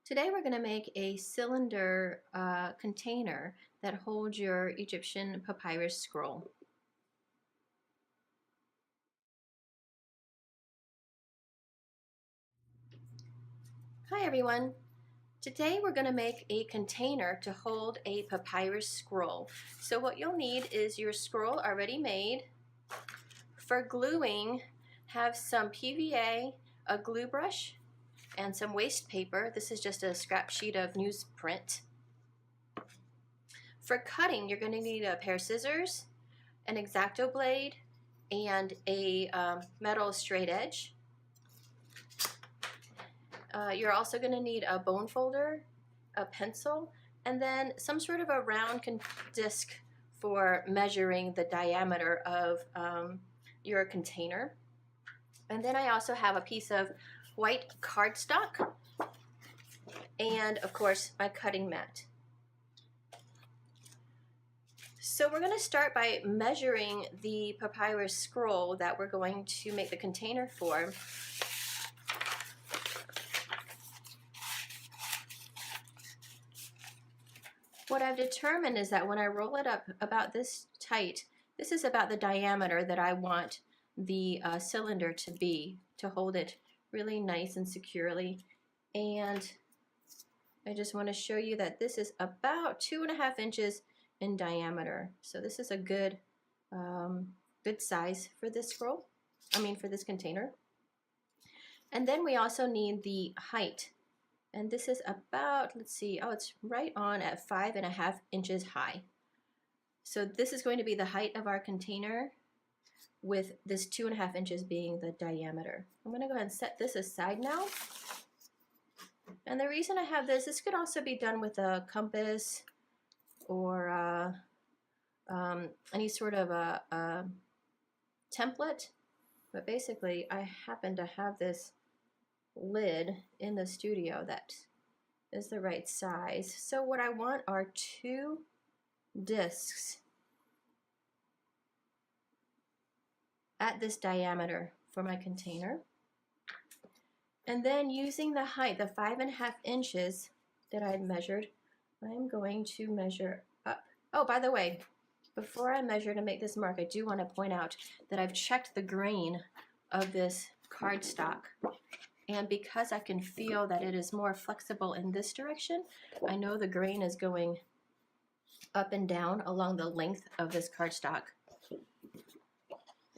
Today we're going to make a cylinder container that holds your Egyptian papyrus scroll. Hi everyone! Today we're going to make a container to hold a papyrus scroll. So what you'll need is your scroll already made. For gluing, have some PVA, a glue brush, and some waste paper. This is just a scrap sheet of newsprint. For cutting, you're going to need a pair of scissors, an X-Acto blade, and a metal straight edge. You're also going to need a bone folder, a pencil, and then some sort of a round disc for measuring the diameter of your container. And then I also have a piece of white cardstock and, of course, my cutting mat. So we're going to start by measuring the papyrus scroll that we're going to make the container for. What I've determined is that when I roll it up about this tight, this is about the diameter that I want the cylinder to be, to hold it really nice and securely. And I just want to show you that this is about 2.5 inches in diameter. So this is a good good size for this scroll, for this container. And then we also need the height. And this is about, let's see, it's right on at 5.5 inches high. So this is going to be the height of our container, with this 2.5 inches being the diameter. I'm going to go ahead and set this aside now. And the reason I have this could also be done with a compass or any sort of a template. But basically, I happen to have this lid in the studio that is the right size. So what I want are 2 discs at this diameter for my container. And then using the height, the 5.5 inches that I had measured, I'm going to measure up. Oh, by the way, before I measure to make this mark, I do want to point out that I've checked the grain of this cardstock. And because I can feel that it is more flexible in this direction, I know the grain is going up and down along the length of this cardstock.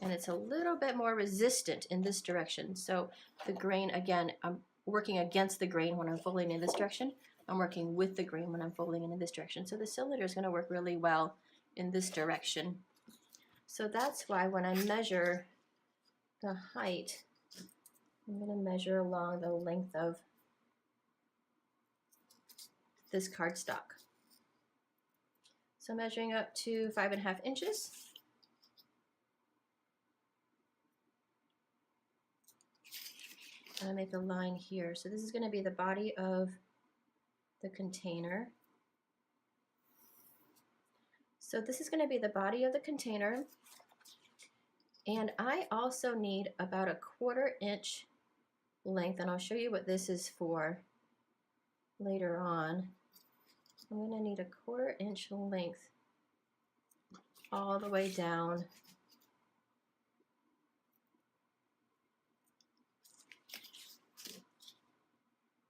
And it's a little bit more resistant in this direction. So the grain, again, I'm working against the grain when I'm folding in this direction. I'm working with the grain when I'm folding in this direction. So the cylinder is going to work really well in this direction. So that's why when I measure the height, I'm going to measure along the length of this cardstock. So measuring up to 5.5 inches. I make a line here. So this is going to be the body of the container. So this is going to be the body of the container. And I also need about a 1/4 inch length, and I'll show you what this is for later on. I'm going to need a 1/4 inch length all the way down.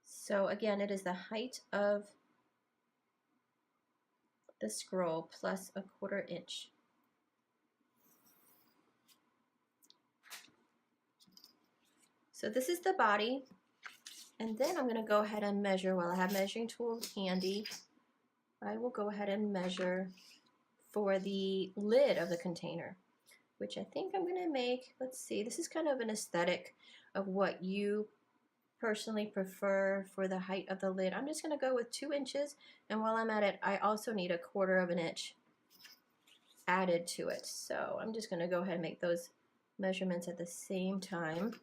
So again, it is the height of the scroll plus a 1/4 inch. So this is the body, and then I'm going to go ahead and measure. While I have measuring tool handy, I will go ahead and measure for the lid of the container, which I think I'm going to make, let's see, this is kind of an aesthetic of what you personally prefer for the height of the lid. I'm just going to go with 2 inches, and while I'm at it, I also need a 1/4 inch added to it. So I'm just going to go ahead and make those measurements at the same time.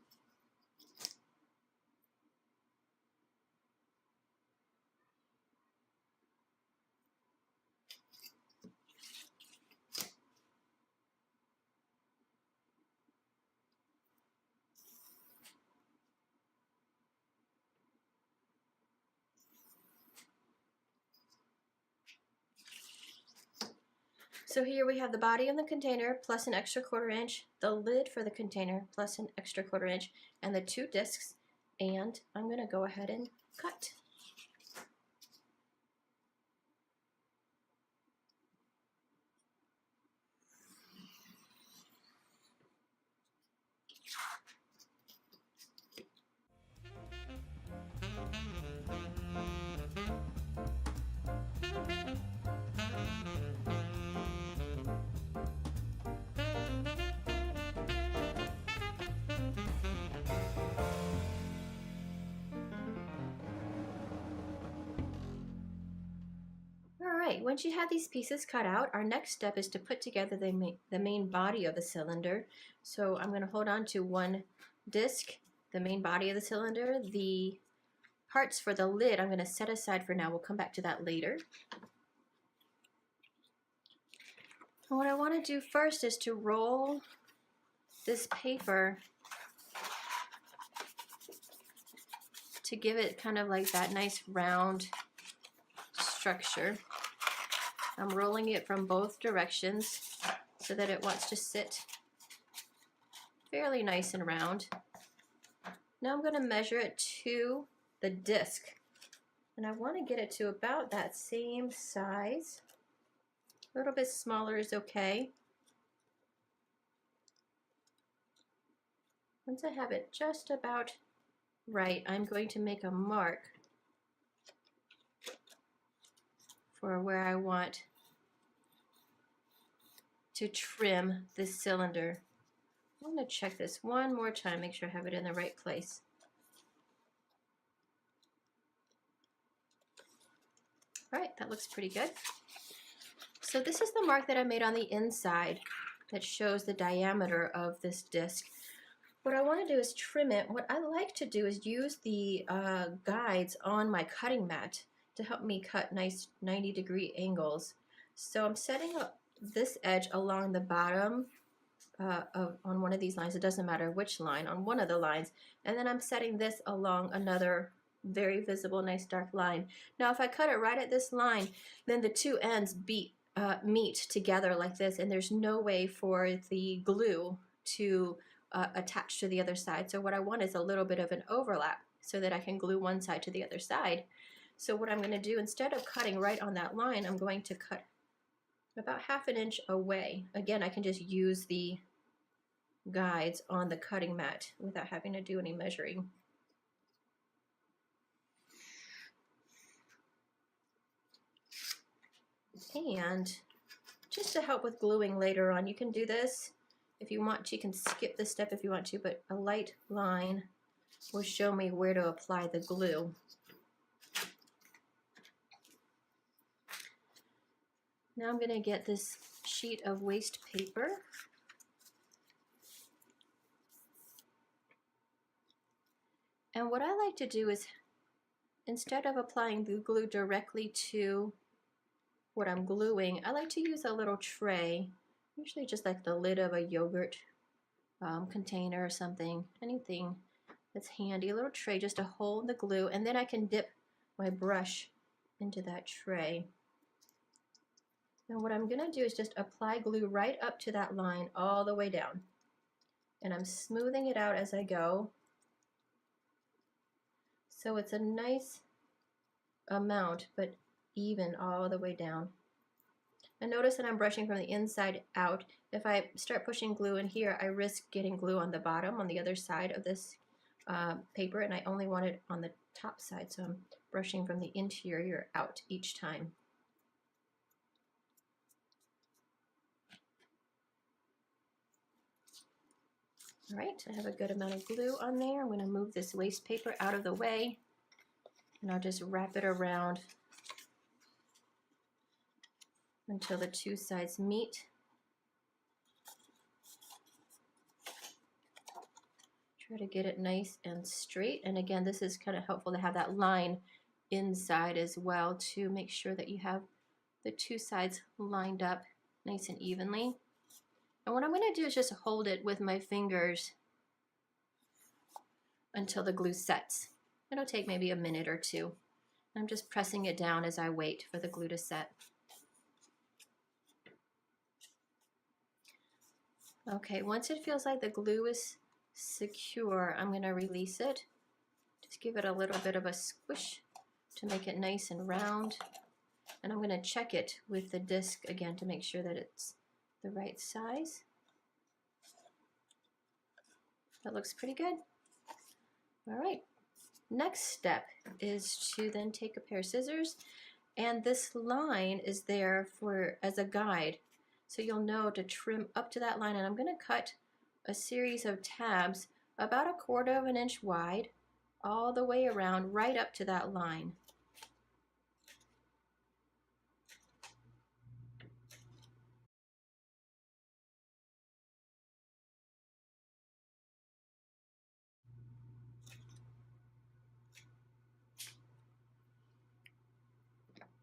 So here we have the body of the container plus an extra 1/4 inch, the lid for the container plus an extra 1/4 inch, and the 2 discs, and I'm going to go ahead and cut. Alright, once you have these pieces cut out, our next step is to put together the main body of the cylinder. So I'm going to hold on to one disc, the main body of the cylinder. The parts for the lid I'm going to set aside for now. We'll come back to that later. And what I want to do first is to roll this paper to give it kind of like that nice round structure. I'm rolling it from both directions so that it wants to sit fairly nice and round. Now I'm going to measure it to the disc, and I want to get it to about that same size. A little bit smaller is okay. Once I have it just about right, I'm going to make a mark for where I want to trim this cylinder. I'm going to check this one more time, make sure I have it in the right place. All right, that looks pretty good. So this is the mark that I made on the inside that shows the diameter of this disc. What I want to do is trim it. What I like to do is use the guides on my cutting mat to help me cut nice 90-degree angles. So I'm setting up this edge along the bottom on one of these lines. It doesn't matter which line, on one of the lines. And then I'm setting this along another very visible, nice dark line. Now if I cut it right at this line, then the two ends meet together like this, and there's no way for the glue to attach to the other side. So what I want is a little bit of an overlap so that I can glue one side to the other side. So what I'm going to do, instead of cutting right on that line, I'm going to cut about 1/2 inch away. Again, I can just use the guides on the cutting mat without having to do any measuring. And just to help with gluing later on, you can do this if you want to. You can skip this step if you want to, but a light line will show me where to apply the glue. Now I'm going to get this sheet of waste paper. And what I like to do is, instead of applying the glue directly to what I'm gluing, I like to use a little tray, usually just like the lid of a yogurt container or something, anything that's handy, a little tray just to hold the glue, and then I can dip my brush into that tray. And what I'm going to do is just apply glue right up to that line all the way down. And I'm smoothing it out as I go. So it's a nice amount, but even all the way down. And notice that I'm brushing from the inside out. If I start pushing glue in here, I risk getting glue on the bottom, on the other side of this paper, and I only want it on the top side, so I'm brushing from the interior out each time. All right, I have a good amount of glue on there. I'm going to move this waste paper out of the way, and I'll just wrap it around until the two sides meet. Try to get it nice and straight. And again, this is kind of helpful to have that line inside as well to make sure that you have the two sides lined up nice and evenly. And what I'm going to do is just hold it with my fingers until the glue sets. It'll take maybe a minute or two. I'm just pressing it down as I wait for the glue to set. Okay, once it feels like the glue is secure, I'm going to release it. Just give it a little bit of a squish to make it nice and round. And I'm going to check it with the disc again to make sure that it's the right size. That looks pretty good. All right, next step is to then take a pair of scissors, and this line is there for as a guide. So you'll know to trim up to that line, and I'm going to cut a series of tabs about 1/4 of an inch wide all the way around right up to that line.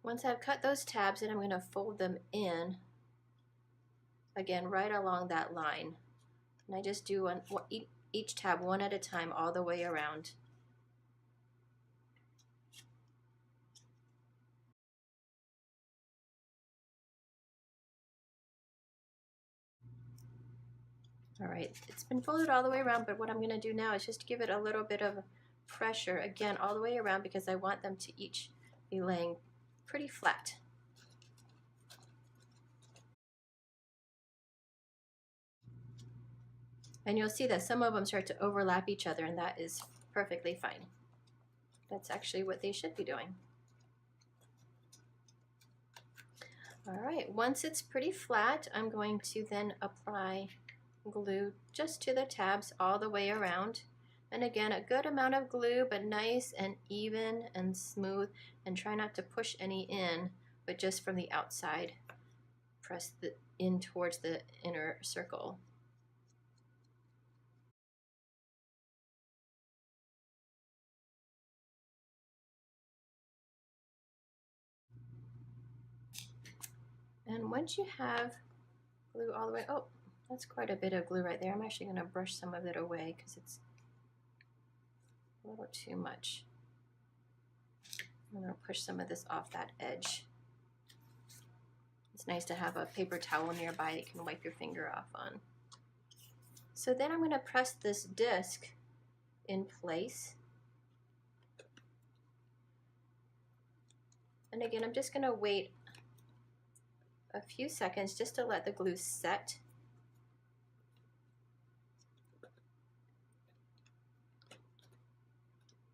Once I've cut those tabs in, I'm going to fold them in again right along that line. And I just do each tab one at a time all the way around. All right, it's been folded all the way around, but what I'm going to do now is just give it a little bit of pressure again all the way around because I want them to each be laying pretty flat. And you'll see that some of them start to overlap each other, and that is perfectly fine. That's actually what they should be doing. All right, once it's pretty flat, I'm going to then apply glue just to the tabs all the way around. And again, a good amount of glue, but nice and even and smooth, and try not to push any in, but just from the outside. Press in towards the inner circle. And once you have glue all the way, oh, that's quite a bit of glue right there. I'm actually going to brush some of it away because it's a little too much. I'm going to push some of this off that edge. It's nice to have a paper towel nearby that you can wipe your finger off on. So then I'm going to press this disc in place. And again, I'm just going to wait a few seconds just to let the glue set.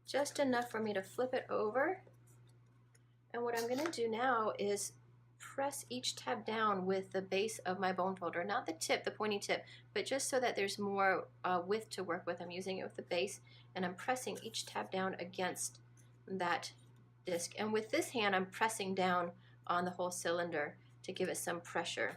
Just enough for me to flip it over. And what I'm going to do now is press each tab down with the base of my bone folder, not the tip, the pointy tip, but just so that there's more width to work with. I'm using it with the base, and I'm pressing each tab down against that disc. And with this hand, I'm pressing down on the whole cylinder to give it some pressure.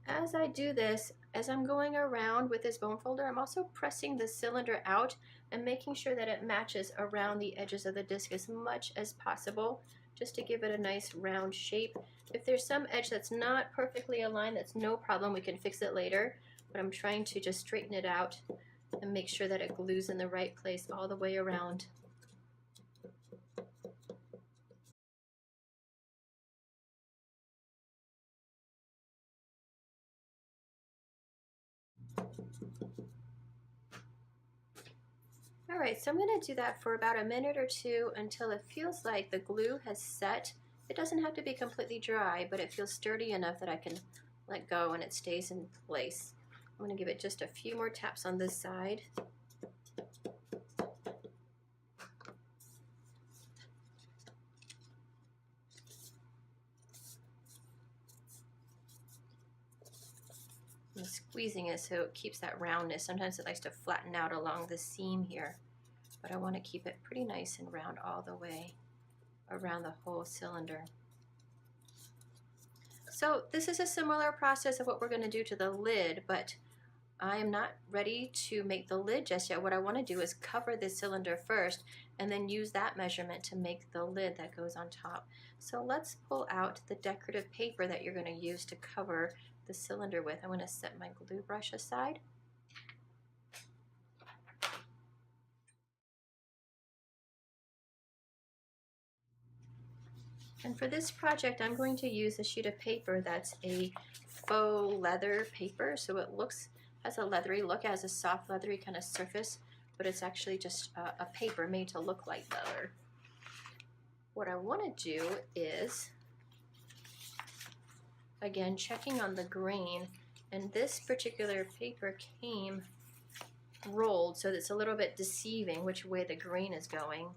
As I do this, as I'm going around with this bone folder, I'm also pressing the cylinder out and making sure that it matches around the edges of the disc as much as possible, just to give it a nice round shape. If there's some edge that's not perfectly aligned, that's no problem, we can fix it later, but I'm trying to just straighten it out and make sure that it glues in the right place all the way around. All right, so I'm going to do that for about a minute or two until it feels like the glue has set. It doesn't have to be completely dry, but it feels sturdy enough that I can let go and it stays in place. I'm going to give it just a few more taps on this side. I'm squeezing it so it keeps that roundness. Sometimes it likes to flatten out along the seam here, but I want to keep it pretty nice and round all the way around the whole cylinder. So this is a similar process of what we're going to do to the lid, but I am not ready to make the lid just yet. What I want to do is cover the cylinder first and then use that measurement to make the lid that goes on top. So let's pull out the decorative paper that you're going to use to cover the cylinder with. I'm going to set my glue brush aside. And for this project, I'm going to use a sheet of paper that's a faux leather paper. So it has a leathery look, it has a soft leathery kind of surface, but it's actually just a paper made to look like leather. What I want to do is, again, checking on the grain, and this particular paper came rolled, so it's a little bit deceiving which way the grain is going.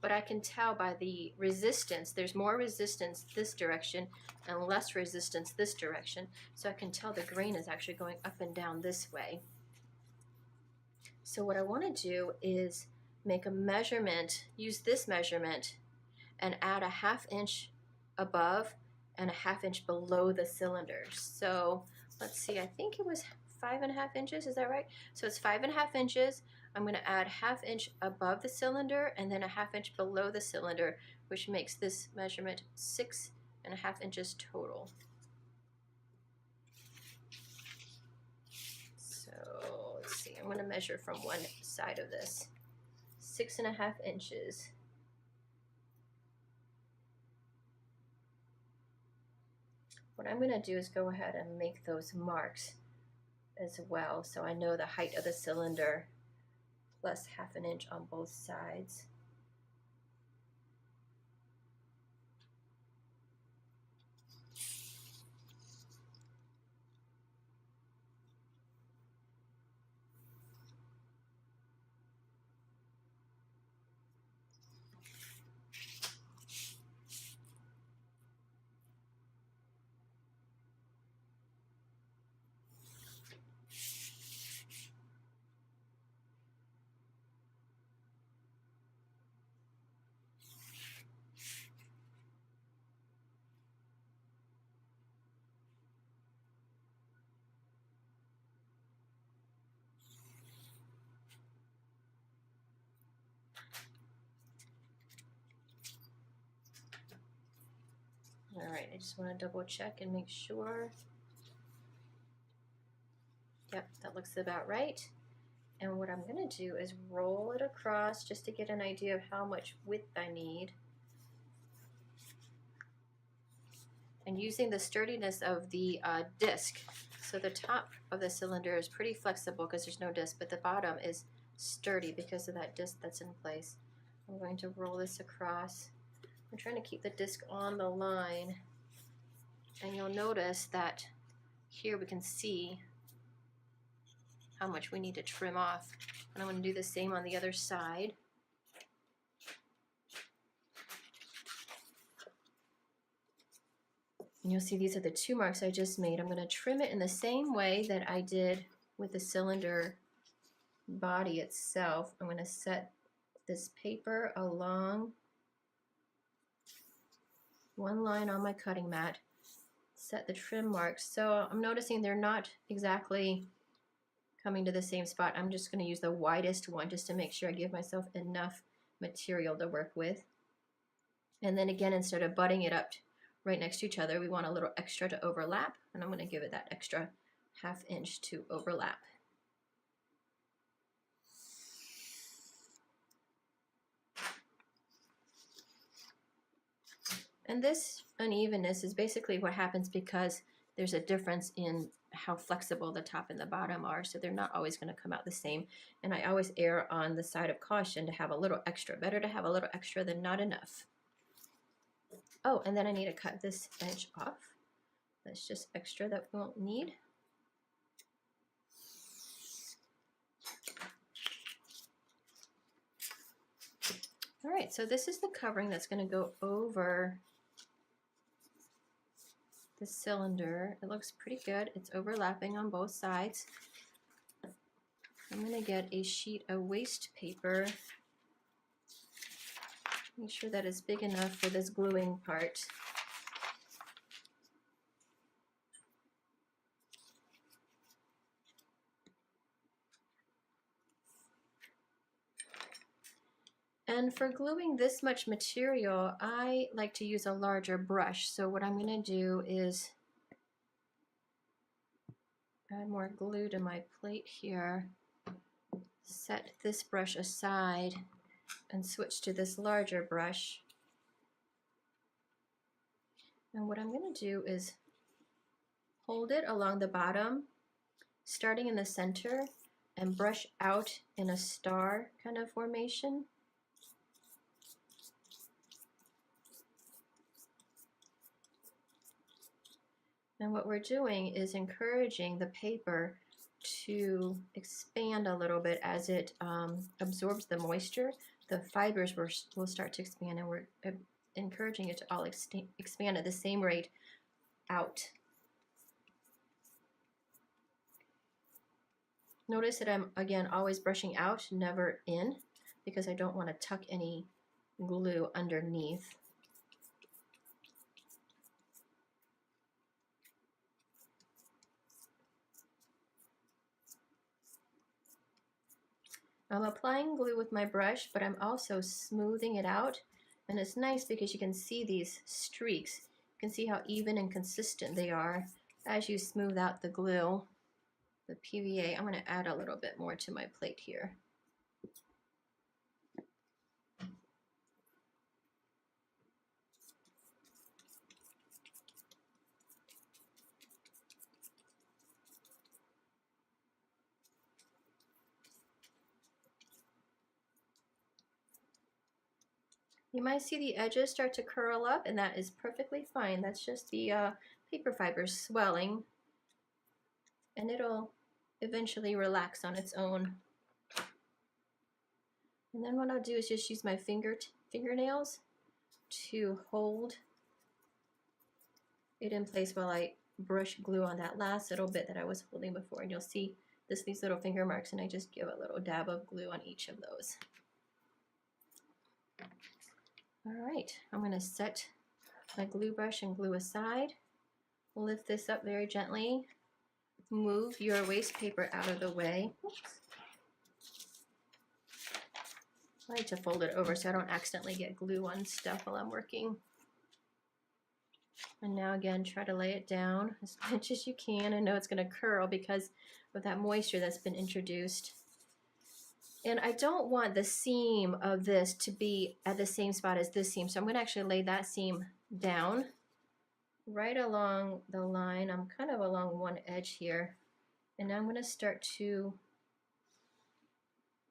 But I can tell by the resistance, there's more resistance this direction and less resistance this direction, so I can tell the grain is actually going up and down this way. So what I want to do is make a measurement, use this measurement, and add a 1/2 inch above and a 1/2 inch below the cylinders. So let's see, I think it was 5.5 inches, is that right? So it's 5.5 inches. I'm going to add 1/2 inch above the cylinder and then a 1/2 inch below the cylinder, which makes this measurement 6.5 inches total. So let's see, I'm going to measure from one side of this. 6.5 inches. What I'm going to do is go ahead and make those marks as well, so I know the height of the cylinder plus 1/2 inch on both sides. All right, I just want to double check and make sure. Yep, that looks about right. And what I'm going to do is roll it across just to get an idea of how much width I need. And using the sturdiness of the disc, so the top of the cylinder is pretty flexible because there's no disc, but the bottom is sturdy because of that disc that's in place. I'm going to roll this across. I'm trying to keep the disc on the line, and you'll notice that here we can see how much we need to trim off. And I'm going to do the same on the other side. And you'll see these are the 2 marks I just made. I'm going to trim it in the same way that I did with the cylinder body itself. I'm going to set this paper along one line on my cutting mat, set the trim marks. So I'm noticing they're not exactly coming to the same spot. I'm just going to use the widest one just to make sure I give myself enough material to work with. And then again, instead of butting it up right next to each other, we want a little extra to overlap, and I'm going to give it that extra 1/2 inch to overlap. And this unevenness is basically what happens because there's a difference in how flexible the top and the bottom are, so they're not always going to come out the same. And I always err on the side of caution to have a little extra. Better to have a little extra than not enough. Oh, and then I need to cut this edge off. That's just extra that we won't need. All right, so this is the covering that's going to go over the cylinder. It looks pretty good. It's overlapping on both sides. I'm going to get a sheet of waste paper. Make sure that it's big enough for this gluing part. And for gluing this much material, I like to use a larger brush. So what I'm going to do is add more glue to my plate here. Set this brush aside and switch to this larger brush. And what I'm going to do is hold it along the bottom, starting in the center, and brush out in a star kind of formation. And what we're doing is encouraging the paper to expand a little bit as it absorbs the moisture. The fibers will start to expand, and we're encouraging it to all expand at the same rate out. Notice that I'm, again, always brushing out, never in, because I don't want to tuck any glue underneath. I'm applying glue with my brush, but I'm also smoothing it out. And it's nice because you can see these streaks. You can see how even and consistent they are as you smooth out the glue. The PVA, I'm going to add a little bit more to my plate here. You might see the edges start to curl up, and that is perfectly fine. That's just the paper fibers swelling, and it'll eventually relax on its own. And then what I'll do is just use my fingernails to hold it in place while I brush glue on that last little bit that I was holding before. And you'll see these little finger marks, and I just give a little dab of glue on each of those. All right, I'm going to set my glue brush and glue aside. Lift this up very gently. Move your waste paper out of the way. Oops. I like to fold it over so I don't accidentally get glue on stuff while I'm working. And now again, try to lay it down as much as you can. I know it's going to curl because of that moisture that's been introduced. And I don't want the seam of this to be at the same spot as this seam, so I'm going to actually lay that seam down right along the line. I'm kind of along one edge here. And now I'm going to start to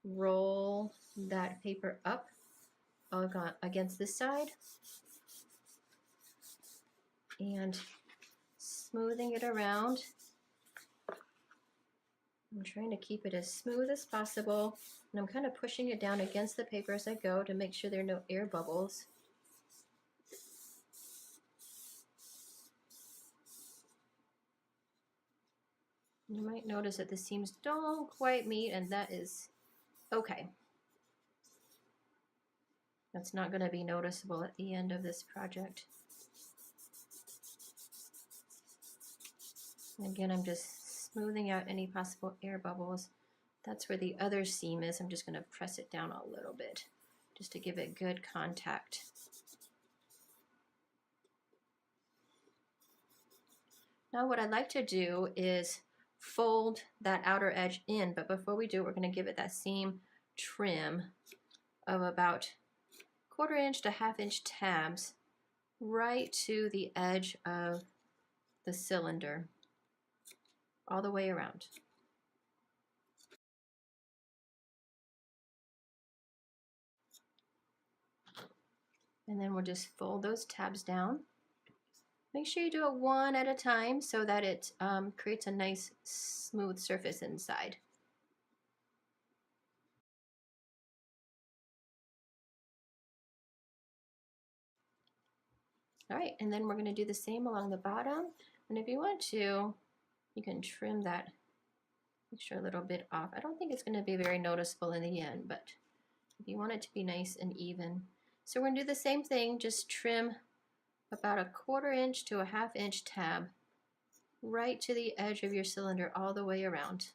roll that paper up against this side and smoothing it around. I'm trying to keep it as smooth as possible, and I'm kind of pushing it down against the paper as I go to make sure there are no air bubbles. You might notice that the seams don't quite meet, and that is okay. That's not going to be noticeable at the end of this project. And again, I'm just smoothing out any possible air bubbles. That's where the other seam is. I'm just going to press it down a little bit just to give it good contact. Now what I'd like to do is fold that outer edge in, but before we do it, we're going to give it that seam trim of about 1/4 inch to 1/2 inch tabs right to the edge of the cylinder, all the way around. And then we'll just fold those tabs down. Make sure you do it one at a time so that it creates a nice smooth surface inside. All right, and then we're going to do the same along the bottom. And if you want to, you can trim that extra little bit off. I don't think it's going to be very noticeable in the end, but if you want it to be nice and even. So we're going to do the same thing, just trim about 1/4 inch to 1/2 inch tab right to the edge of your cylinder all the way around.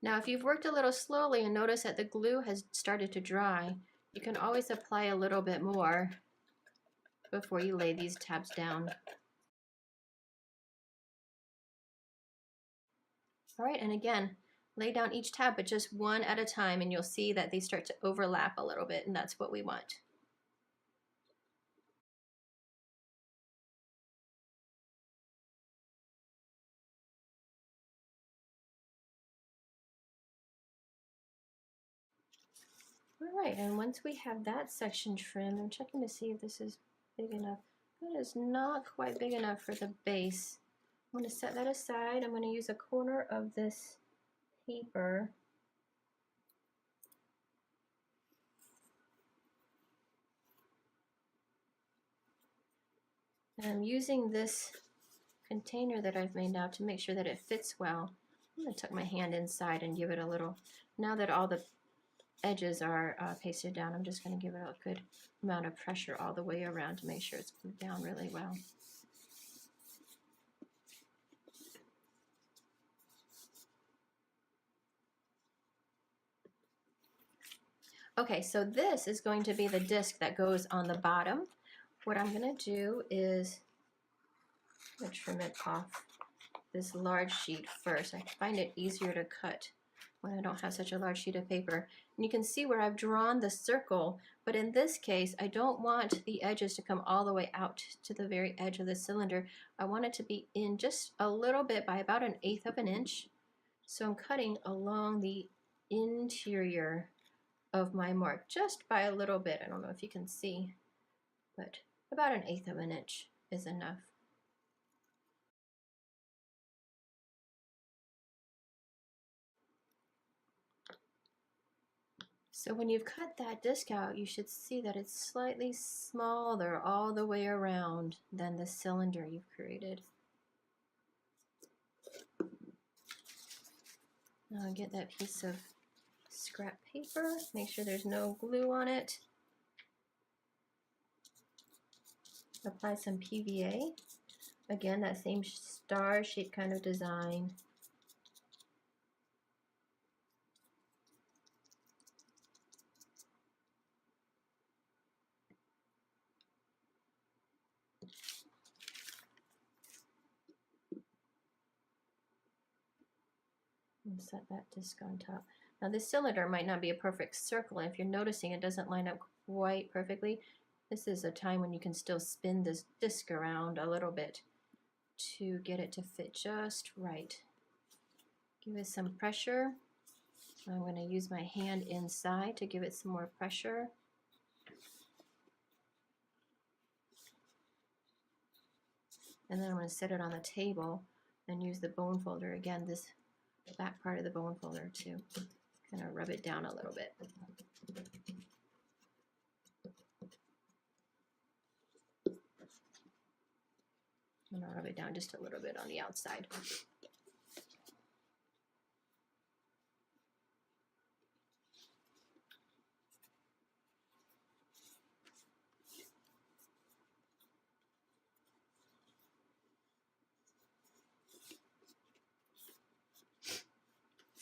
Now if you've worked a little slowly and notice that the glue has started to dry, you can always apply a little bit more before you lay these tabs down. All right, and again, lay down each tab, but just one at a time, and you'll see that they start to overlap a little bit, and that's what we want. All right, and once we have that section trimmed, I'm checking to see if this is big enough. That is not quite big enough for the base. I'm going to set that aside. I'm going to use a corner of this paper. And I'm using this container that I've made now to make sure that it fits well. I'm going to tuck my hand inside and give it a little, now that all the edges are pasted down, I'm just going to give it a good amount of pressure all the way around to make sure it's glued down really well. Okay, so this is going to be the disc that goes on the bottom. What I'm going to do is I'm going to trim it off this large sheet first. I find it easier to cut when I don't have such a large sheet of paper. And you can see where I've drawn the circle, but in this case, I don't want the edges to come all the way out to the very edge of the cylinder. I want it to be in just a little bit by about 1/8 of an inch. So I'm cutting along the interior of my mark just by a little bit. I don't know if you can see, but about 1/8 of an inch is enough. So when you've cut that disc out, you should see that it's slightly smaller all the way around than the cylinder you've created. Now I'll get that piece of scrap paper, make sure there's no glue on it. Apply some PVA. Again, that same star shape kind of design. And set that disc on top. Now this cylinder might not be a perfect circle. If you're noticing it doesn't line up quite perfectly, this is a time when you can still spin this disc around a little bit to get it to fit just right. Give it some pressure. I'm going to use my hand inside to give it some more pressure. And then I'm going to set it on the table and use the bone folder again, this back part of the bone folder, to kind of rub it down a little bit. And I'll rub it down just a little bit on the outside.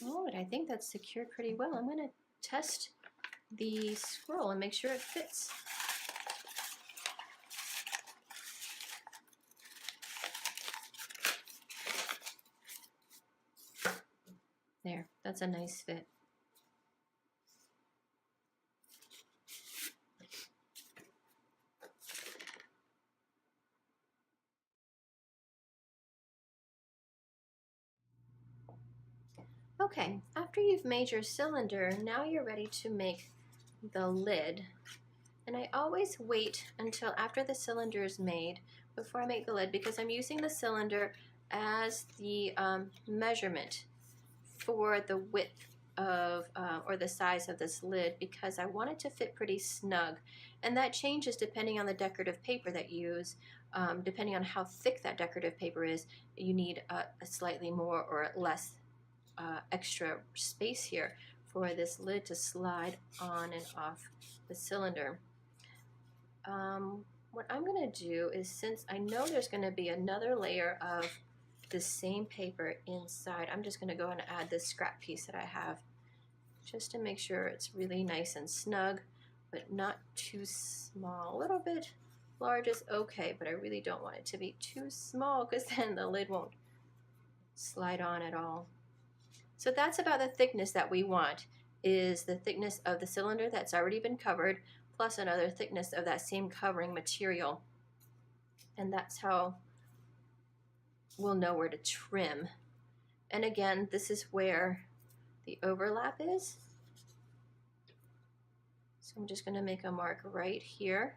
Oh, I think that's secured pretty well. I'm going to test the scroll and make sure it fits. There, that's a nice fit. Okay, after you've made your cylinder, now you're ready to make the lid. And I always wait until after the cylinder is made before I make the lid, because I'm using the cylinder as the measurement for the width of or the size of this lid, because I want it to fit pretty snug. And that changes depending on the decorative paper that you use. Depending on how thick that decorative paper is, you need a slightly more or less extra space here for this lid to slide on and off the cylinder. What I'm going to do is, since I know there's going to be another layer of the same paper inside, I'm just going to go and add this scrap piece that I have just to make sure it's really nice and snug, but not too small. A little bit large is okay, but I really don't want it to be too small, because then the lid won't slide on at all. So that's about the thickness that we want, is the thickness of the cylinder that's already been covered, plus another thickness of that same covering material. And that's how we'll know where to trim. And again, this is where the overlap is. So I'm just going to make a mark right here.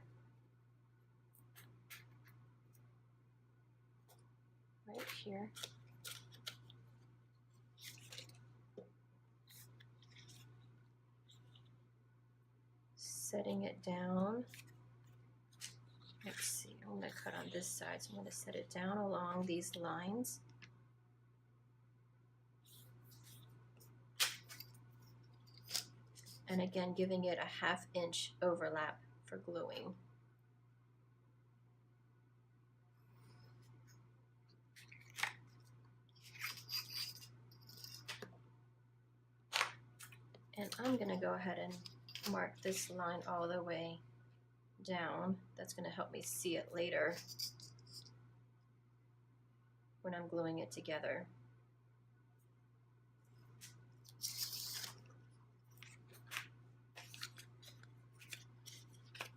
Right here. Setting it down. Let's see, I'm going to cut on this side, so I'm going to set it down along these lines. And again, giving it a 1/2 inch overlap for gluing. And I'm going to go ahead and mark this line all the way down. That's going to help me see it later when I'm gluing it together.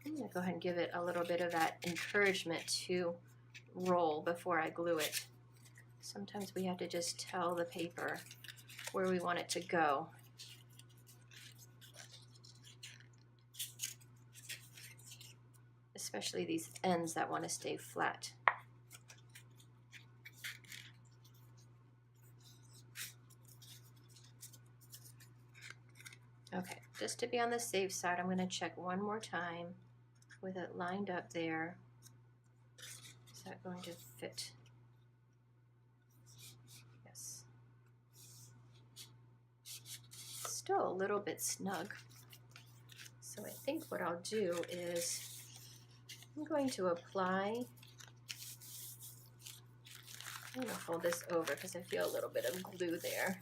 I'm going to go ahead and give it a little bit of that encouragement to roll before I glue it. Sometimes we have to just tell the paper where we want it to go. Especially these ends that want to stay flat. Okay, just to be on the safe side, I'm going to check one more time with it lined up there. Is that going to fit? Yes. Still a little bit snug. So I think what I'll do is I'm going to apply, I'm going to fold this over because I feel a little bit of glue there.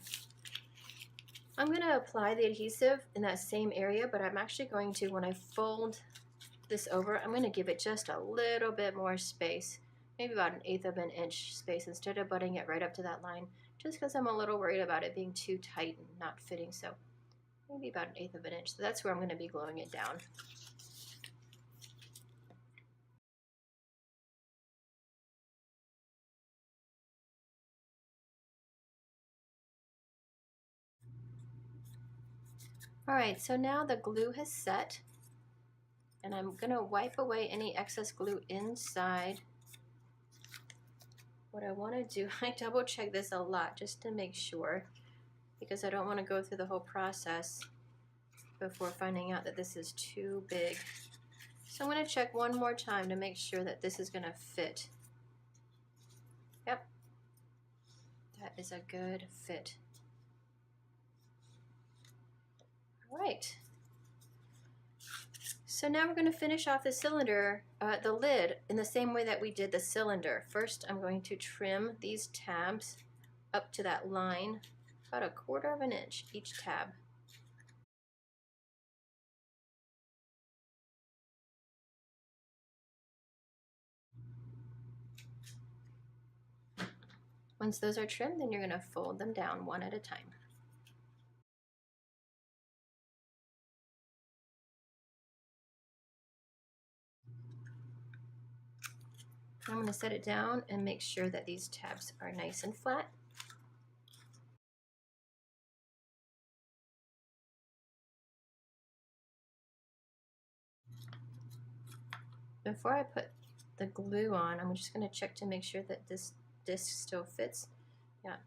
I'm going to apply the adhesive in that same area, but I'm actually going to, when I fold this over, I'm going to give it just a little bit more space, maybe about 1/8 of an inch space instead of butting it right up to that line, just because I'm a little worried about it being too tight and not fitting. So maybe about 1/8 of an inch. So that's where I'm going to be gluing it down. Alright, so now the glue has set, and I'm going to wipe away any excess glue inside. What I want to do, I double check this a lot just to make sure, because I don't want to go through the whole process before finding out that this is too big. So I'm going to check one more time to make sure that this is going to fit. Yep, that is a good fit. All right. So now we're going to finish off the cylinder, the lid, in the same way that we did the cylinder. First, I'm going to trim these tabs up to that line, about 1/4 of an inch each tab. Once those are trimmed, then you're going to fold them down one at a time. I'm going to set it down and make sure that these tabs are nice and flat. Before I put the glue on, I'm just going to check to make sure that this disc still fits. Yep,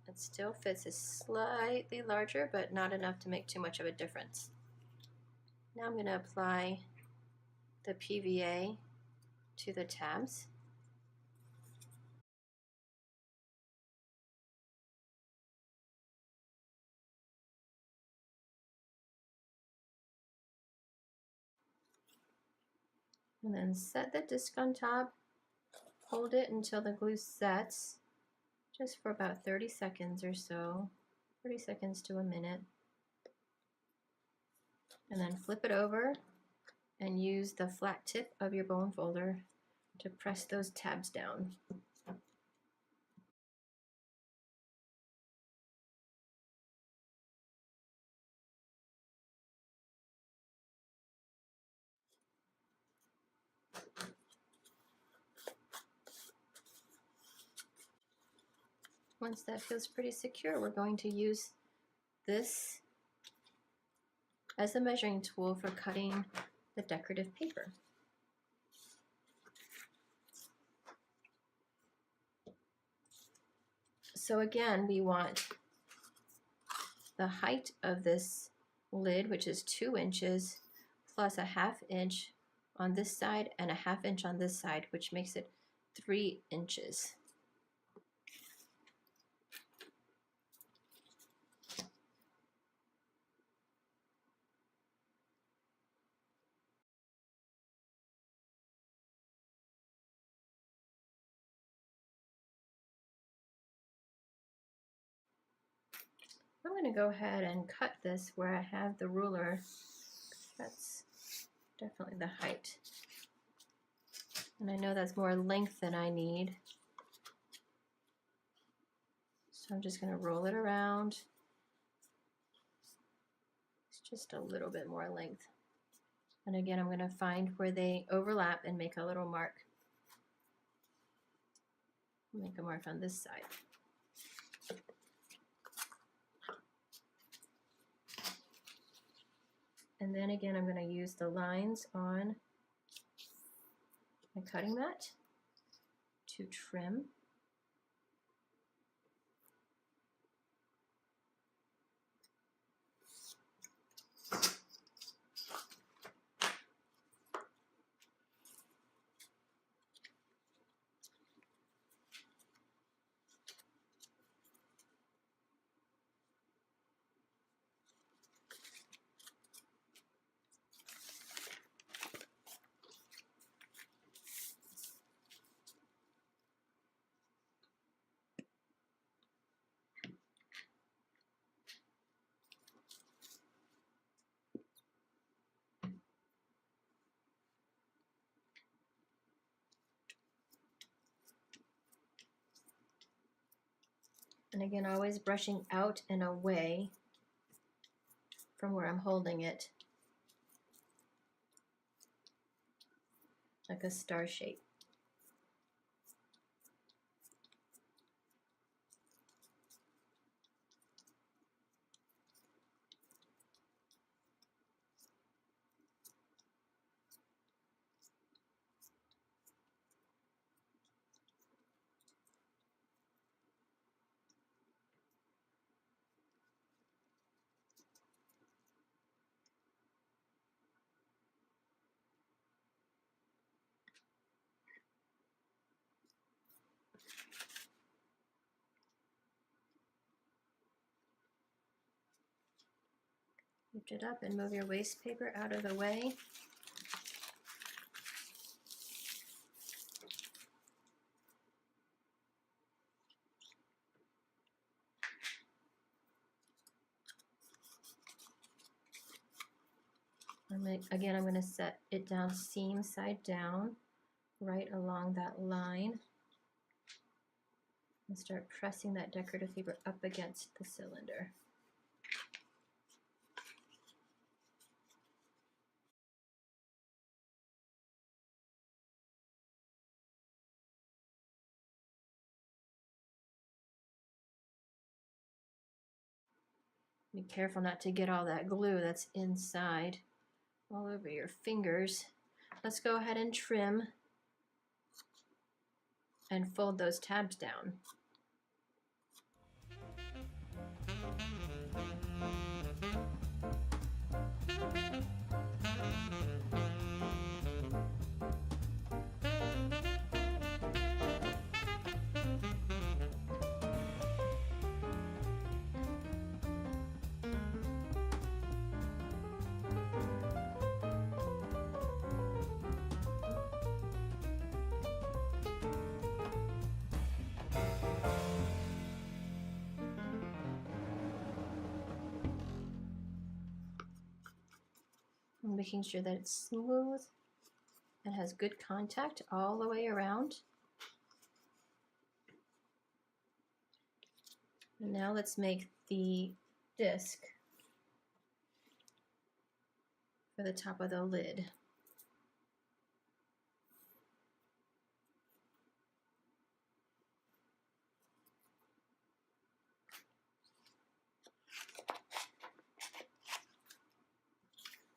it still fits. It's slightly larger, but not enough to make too much of a difference. Now I'm going to apply the PVA to the tabs. And then set the disc on top, hold it until the glue sets, just for about 30 seconds or so, 30 seconds to a minute. And then flip it over and use the flat tip of your bone folder to press those tabs down. Once that feels pretty secure, we're going to use this as a measuring tool for cutting the decorative paper. So again, we want the height of this lid, which is 2 inches, plus a 1/2 inch on this side and a 1/2 inch on this side, which makes it 3 inches. I'm going to go ahead and cut this where I have the ruler. That's definitely the height. And I know that's more length than I need. So I'm just going to roll it around. It's just a little bit more length. And again, I'm going to find where they overlap and make a little mark. Make a mark on this side. And then again, I'm going to use the lines on my cutting mat to trim. And again, always brushing out and away from where I'm holding it, like a star shape. Lift it up and move your waste paper out of the way. Again, I'm going to set it down seam side down, right along that line, and start pressing that decorative paper up against the cylinder. Be careful not to get all that glue that's inside all over your fingers. Let's go ahead and trim and fold those tabs down. Making sure that it's smooth and has good contact all the way around. And now let's make the disc for the top of the lid.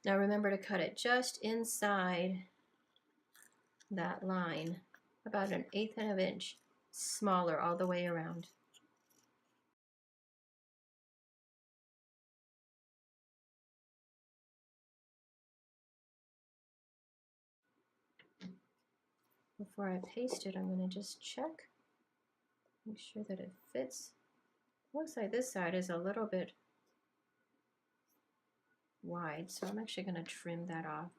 Now remember to cut it just inside that line, about 1/8 of an inch smaller all the way around. Before I paste it, I'm going to just check, make sure that it fits. Looks like this side is a little bit wide, so I'm actually going to trim that off.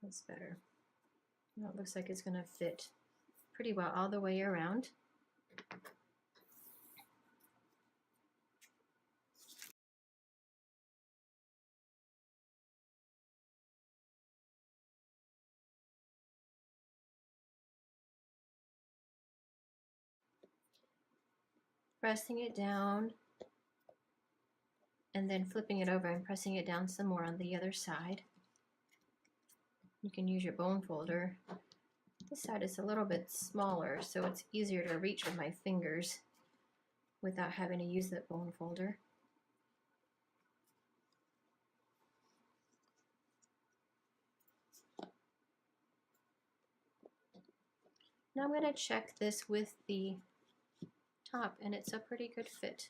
That's better. Now it looks like it's going to fit pretty well all the way around. Pressing it down and then flipping it over and pressing it down some more on the other side. You can use your bone folder. This side is a little bit smaller, so it's easier to reach with my fingers without having to use that bone folder. Now I'm going to check this with the top, and it's a pretty good fit.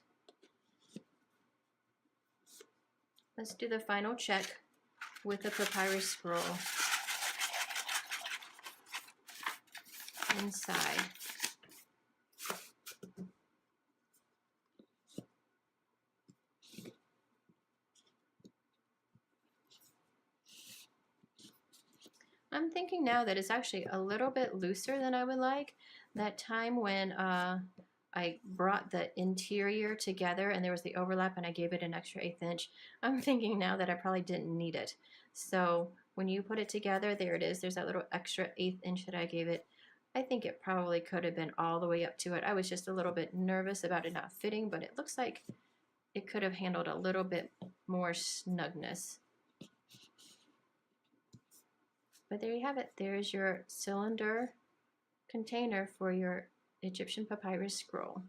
Let's do the final check with the papyrus scroll inside. I'm thinking now that it's actually a little bit looser than I would like. That time when I brought the interior together and there was the overlap and I gave it an extra 1/8 inch, I'm thinking now that I probably didn't need it. So when you put it together, there it is. There's that little extra 1/8 inch that I gave it. I think it probably could have been all the way up to it. I was just a little bit nervous about it not fitting, but it looks like it could have handled a little bit more snugness. But there you have it. There's your cylinder container for your Egyptian papyrus scroll.